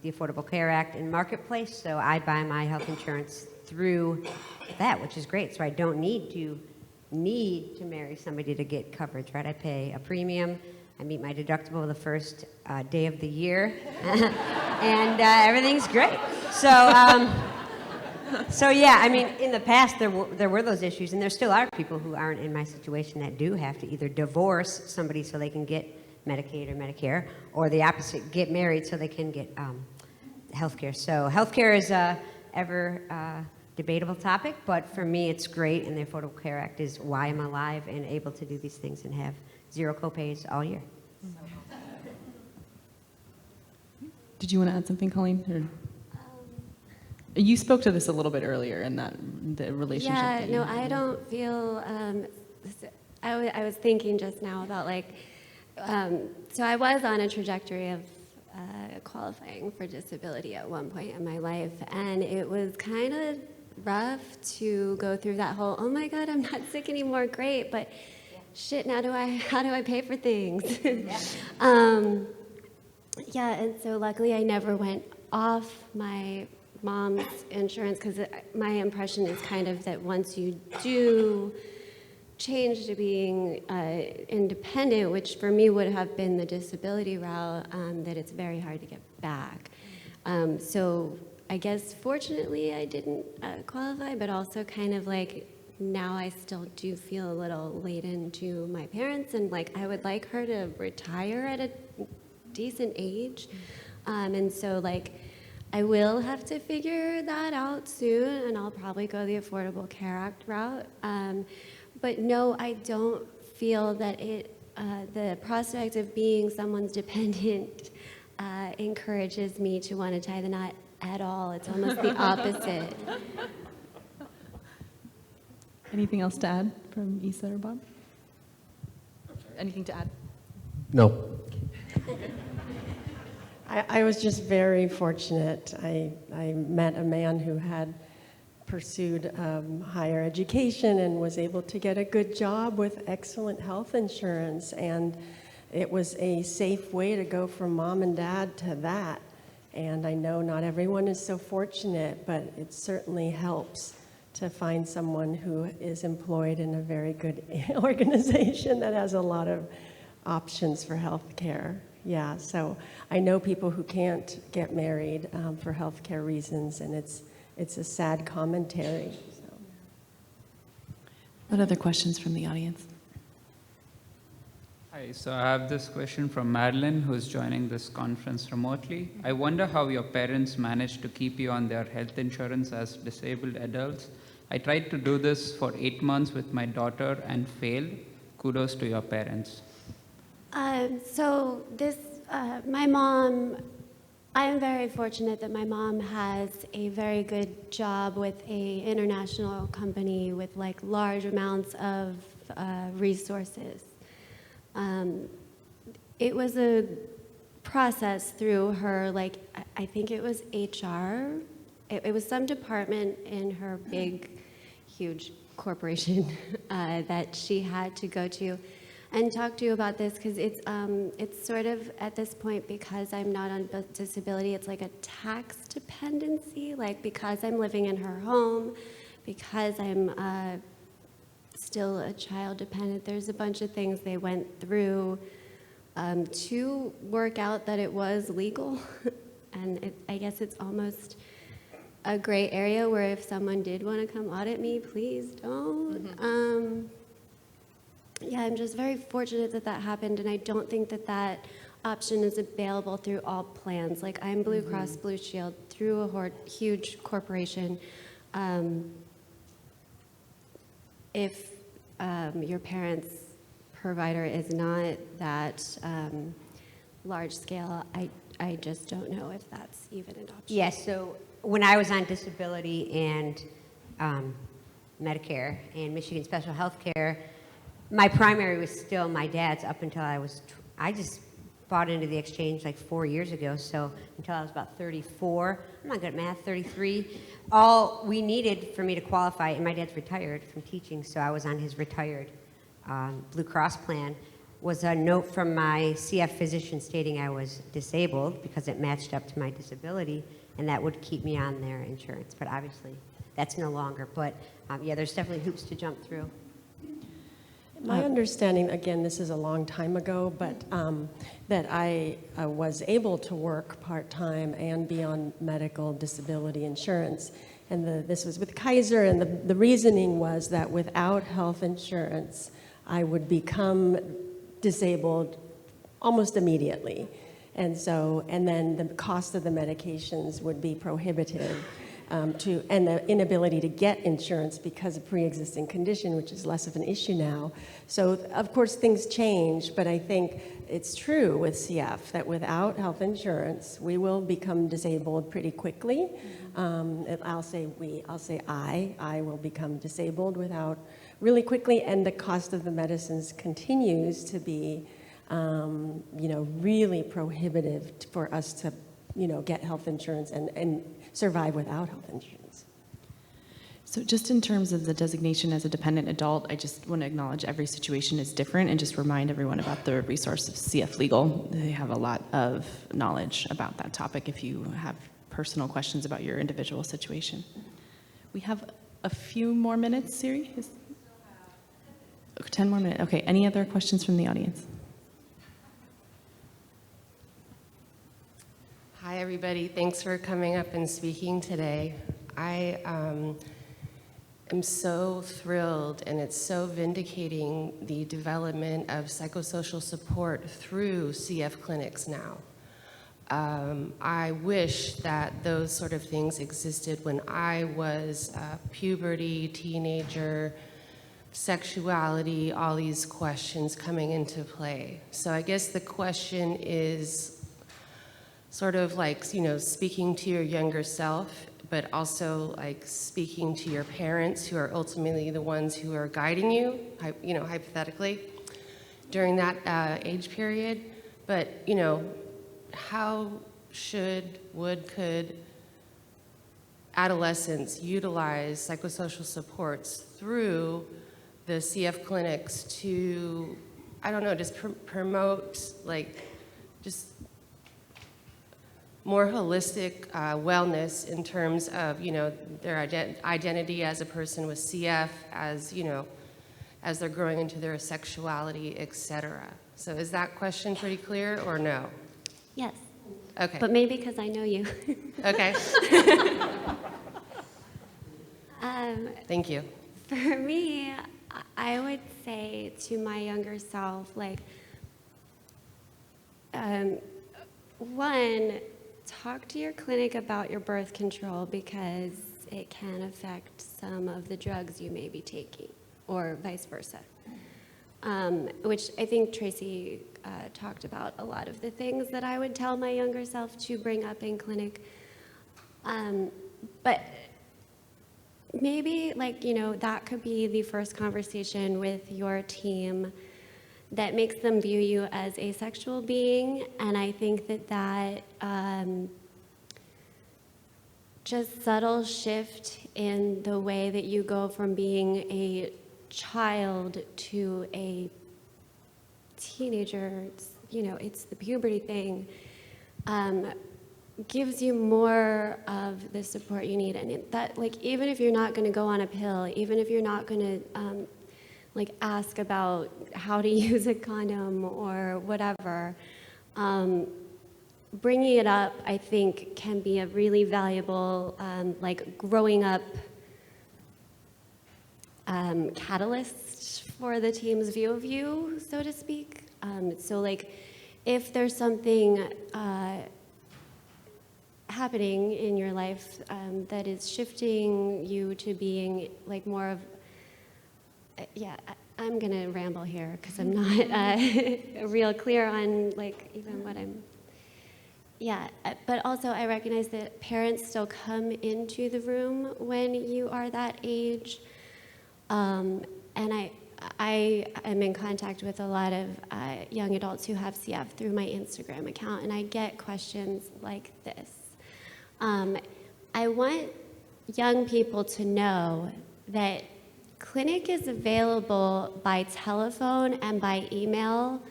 the Affordable Care Act and Marketplace. So I buy my health insurance through that, which is great. So I don't need to marry somebody to get coverage, right? I pay a premium. I meet my deductible the first day of the year, and everything's great. So, so yeah, I mean, in the past there were those issues, and there still are people who aren't in my situation that do have to either divorce somebody so they can get Medicaid or Medicare, or the opposite, get married so they can get health care. So health care is a ever debatable topic, but for me it's great, and the Affordable Care Act is why I'm alive and able to do these things and have 0 copays all year. Did you want to add something, Colleen? Or? You spoke to this a little bit earlier in that the relationship. Yeah, that no, you I don't feel. I was thinking just now about like. So I was on a trajectory of qualifying for disability at one point in my life, and it was kind of rough to go through that whole, oh my God, I'm not sick anymore, great, but shit, how do I pay for things? Yeah, and so luckily I never went off my mom's insurance, because my impression is kind of that once you do change to being independent, which for me would have been the disability route, that it's very hard to get back. So I guess fortunately I didn't qualify, but also kind of like now I still do feel a little laden to my parents, and like I would like her to retire at a decent age. And so like I will have to figure that out soon, and I'll probably go the Affordable Care Act route. But no, I don't feel that the prospect of being someone's dependent encourages me to want to tie the knot at all. It's almost the opposite. Anything else to add from Isa or Bob? Anything to add? No. I was just very fortunate. I met a man who had pursued higher education and was able to get a good job with excellent health insurance, and it was a safe way to go from mom and dad to that. And I know not everyone is so fortunate, but it certainly helps to find someone who is employed in a very good organization that has a lot of options for health care. Yeah, so I know people who can't get married for health care reasons, and it's a sad commentary. So. What other questions from the audience? Hi, so I have this question from Madeline, who's joining this conference remotely. I wonder how your parents managed to keep you on their health insurance as disabled adults. I tried to do this for 8 months with my daughter and failed. Kudos to your parents. So this, my mom, I'm very fortunate that my mom has a very good job with a international company with like large amounts of resources. It was a process through her, like, I think it was HR. It was some department in her big, huge corporation that she had to go to and talk to you about this, because it's sort of at this point, because I'm not on disability, it's like a tax dependency, like because I'm living in her home, because I'm still a child dependent, there's a bunch of things they went through to work out that it was legal. And I guess it's almost a gray area where if someone did want to come audit me, please don't. Mm-hmm. Yeah, I'm just very fortunate that that happened, and I don't think that that option is available through all plans. Like, I'm Blue Cross Blue Shield through a huge corporation. If your parents' provider is not that large scale, I just don't know if that's even an option. Yes, so when I was on disability and Medicare and Michigan Special Health Care, my primary was still my dad's up until I just bought into the exchange like 4 years ago, so until I was about 34, I'm not good at math, 33, all we needed for me to qualify, and my dad's retired from teaching, so I was on his retired Blue Cross plan was a note from my CF physician stating I was disabled because it matched up to my disability, and that would keep me on their insurance. But obviously, that's no longer. But yeah, there's definitely hoops to jump through. My understanding, again, this is a long time ago, but that I was able to work part-time and be on medical disability insurance. And this was with Kaiser, and the reasoning was that without health insurance, I would become disabled almost immediately. And then the cost of the medications would be prohibitive. And the inability to get insurance because of pre-existing condition, which is less of an issue now. So, of course, things change, but I think it's true with CF that without health insurance, we will become disabled pretty quickly. I'll say I will become disabled really quickly, and the cost of the medicines continues to be, really prohibitive for us to, get health insurance and survive without health insurance. So just in terms of the designation as a dependent adult, I just want to acknowledge every situation is different and just remind everyone about the resource of CF Legal. They have a lot of knowledge about that topic if you have personal questions about your individual situation. We have a few more minutes, Siri? 10 more minutes. Okay, any other questions from the audience? Hi, everybody. Thanks for coming up and speaking today. I am so thrilled, and it's so vindicating the development of psychosocial support through CF clinics now. I wish that those sort of things existed when I was puberty, teenager, sexuality, all these questions coming into play. So I guess the question is sort of like, speaking to your younger self, but also like speaking to your parents who are ultimately the ones who are guiding you, hypothetically, during that age period. But, how could adolescents utilize psychosocial supports through the CF clinics to, just promote, just more holistic wellness in terms of, their identity as a person with CF, as they're growing into their sexuality, et cetera. So is that question pretty clear or no? Yes. Okay. But maybe because I know you. Okay. Thank you. For me, I would say to my younger self, one, talk to your clinic about your birth control because it can affect some of the drugs you may be taking, or vice versa. Which I think Tracy talked about a lot of the things that I would tell my younger self to bring up in clinic. But maybe, that could be the first conversation with your team that makes them view you as a sexual being. And I think that just subtle shift in the way that you go from being a child to a teenager, it's the puberty thing, gives you more of the support you need. And even if you're not going to go on a pill, even if you're not going to ask about how to use a condom or whatever, bringing it up, I think, can be a really valuable, growing up catalyst for the team's view of you, so to speak. If there's something happening in your life that is shifting you to being more of, I'm gonna ramble here because I'm not real clear on even what I'm, but also I recognize that parents still come into the room when you are that age. And I am in contact with a lot of young adults who have CF through my Instagram account, and I get questions like this. I want young people to know that clinic is available by telephone and by email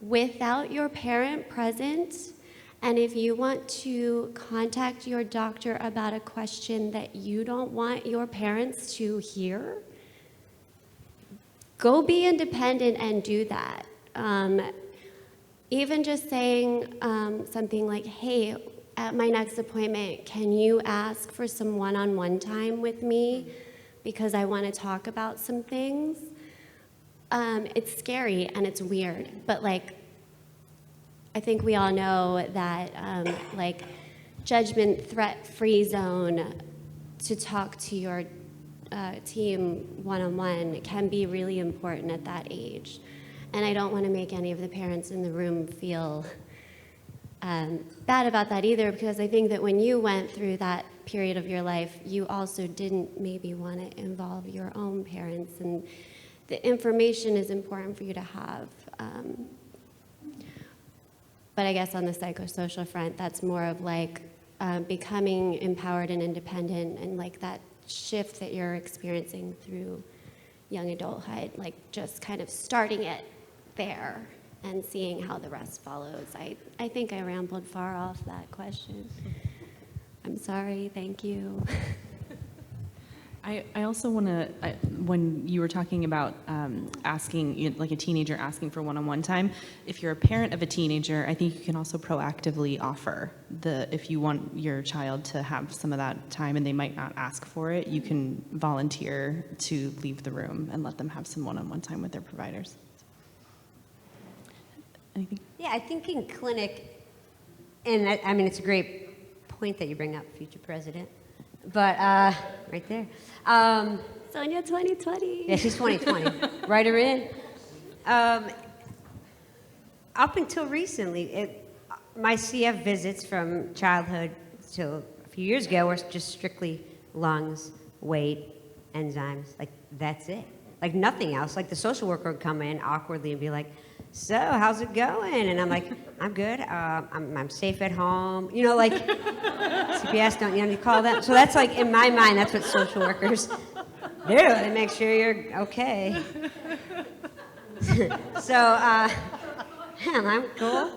without your parent present. And if you want to contact your doctor about a question that you don't want your parents to hear, go be independent and do that. Even just saying something like, hey, at my next appointment, can you ask for some one-on-one time with me because I want to talk about some things? It's scary and it's weird, but like, I think we all know that like judgment threat-free zone to talk to your team one-on-one can be really important at that age. And I don't want to make any of the parents in the room feel bad about that either, because I think that when you went through that period of your life, you also didn't maybe want to involve your own parents, and the information is important for you to have. But I guess on the psychosocial front, that's more of like becoming empowered and independent, and like that shift that you're experiencing through young adulthood, like just kind of starting it there and seeing how the rest follows. I think I rambled far off that question. I'm sorry, thank you. I also want to, when you were talking about asking, like a teenager asking for one-on-one time, if you're a parent of a teenager, I think you can also proactively offer if you want your child to have some of that time and they might not ask for it, you can volunteer to leave the room and let them have some one-on-one time with their providers. Anything? Yeah, I think in clinic, and I mean, it's a great point that you bring up, future president, but right there. Sonia 2020. Yeah, she's 2020. Write her in. Up until recently, my CF visits from childhood till a few years ago were just strictly lungs, weight, enzymes. Like, that's it. Like, nothing else. Like, the social worker would come in awkwardly and be like, so, how's it going? And I'm like, I'm good. I'm safe at home. You know, like, CPS, don't you need to call them? So that's like, in my mind, that's what social workers do. They make sure you're okay. So, I'm cool.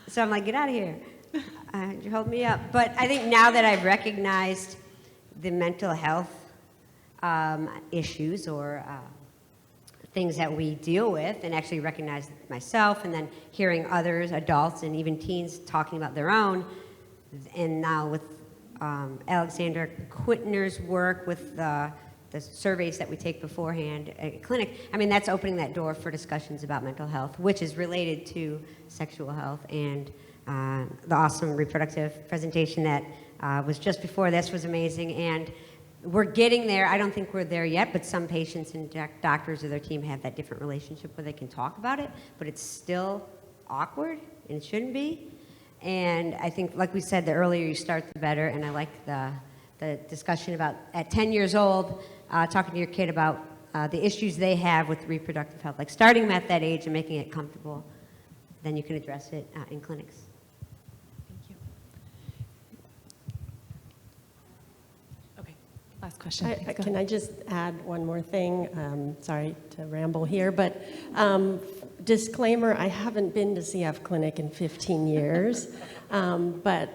So I'm like, get out of here. You hold me up. But I think now that I've recognized the mental health issues or things that we deal with, and actually recognize myself, and then hearing others, adults and even teens talking about their own, and now with Alexander Quitner's work with the surveys that we take beforehand at clinic, I mean, that's opening that door for discussions about mental health, which is related to sexual health, and the awesome reproductive presentation that was just before this was amazing, and we're getting there. I don't think we're there yet, but some patients and doctors or their team have that different relationship where they can talk about it, but it's still awkward, and it shouldn't be. And I think, like we said, the earlier you start, the better, and I like the discussion about, at 10 years old, talking to your kid about the issues they have with reproductive health, like starting them at that age and making it comfortable. Then you can address it in clinics. Last question. Can I just add one more thing? Sorry to ramble here, but disclaimer, I haven't been to CF Clinic in 15 years, but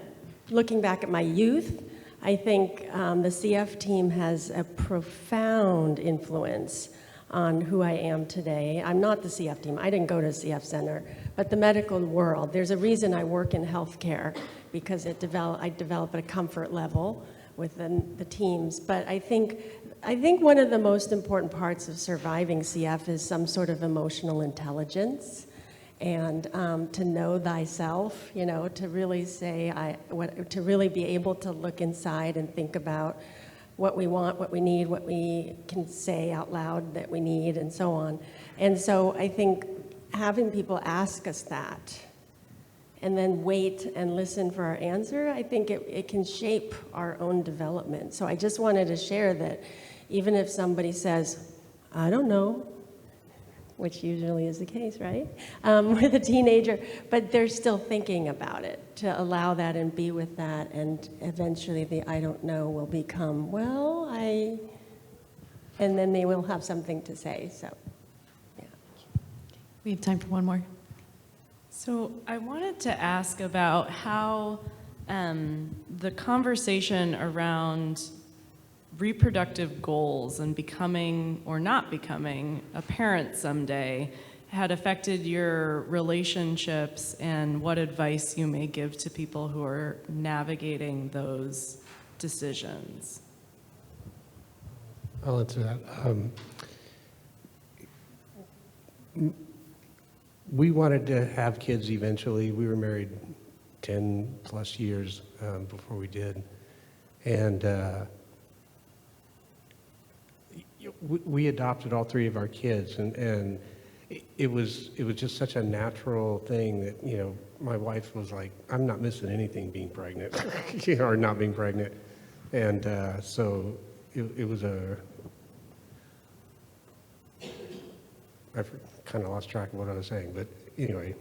looking back at my youth, I think the CF team has a profound influence on who I am today. I'm not the CF team. I didn't go to a CF center, but the medical world. There's a reason I work in healthcare, because I develop at a comfort level within the teams. But I think one of the most important parts of surviving CF is some sort of emotional intelligence, and to know thyself, you know, to really say, to really be able to look inside and think about what we want, what we need, what we can say out loud that we need, and so on. And so I think having people ask us that, and then wait and listen for our answer, I think it can shape our own development. So I just wanted to share that even if somebody says, I don't know, which usually is the case, right, with a teenager, but they're still thinking about it, to allow that and be with that, and eventually the I don't know will become, well, and then they will have something to say, so, yeah. We have time for one more. So I wanted to ask about how the conversation around reproductive goals and becoming or not becoming a parent someday had affected your relationships and what advice you may give to people who are navigating those decisions. I'll answer that. We wanted to have kids eventually. We were married 10 plus years before we did. And we adopted all three of our kids, and it was just such a natural thing that, you know, my wife was like, I'm not missing anything being pregnant, you know, or not being pregnant. And so it was I kind of lost track of what I was saying, but anyway.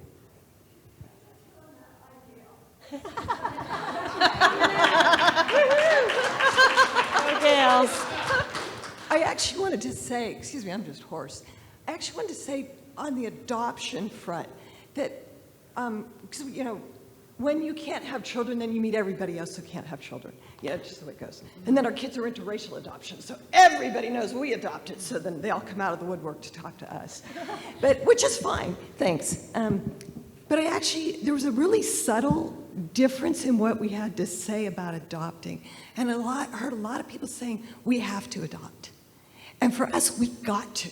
I actually wanted to say, excuse me, I'm just hoarse. I actually wanted to say on the adoption front that, because, you know, when you can't have children, then you meet everybody else who can't have children. You know, just the way it goes. And then our kids are interracial adoption, so everybody knows we adopted, so then they all come out of the woodwork to talk to us. But, which is fine, thanks. But there was a really subtle difference in what we had to say about adopting. And I heard a lot of people saying, we have to adopt. And for us, we got to,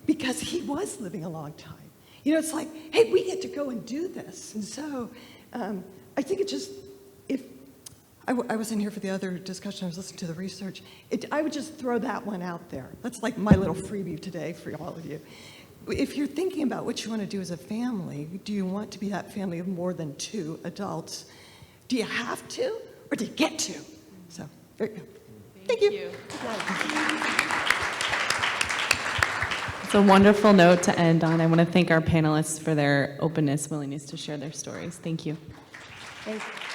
because he was living a long time. You know, it's like, hey, we get to go and do this. And so I think it just, if I wasn't here for the other discussion, I was listening to the research, I would just throw that one out there. That's like my little freebie today for all of you. If you're thinking about what you want to do as a family, do you want to be that family of more than 2 adults? Do you have to, or do you get to? So, very good. Thank you. It's a wonderful note to end on. I want to thank our panelists for their openness, willingness to share their stories. Thank you. Thank you.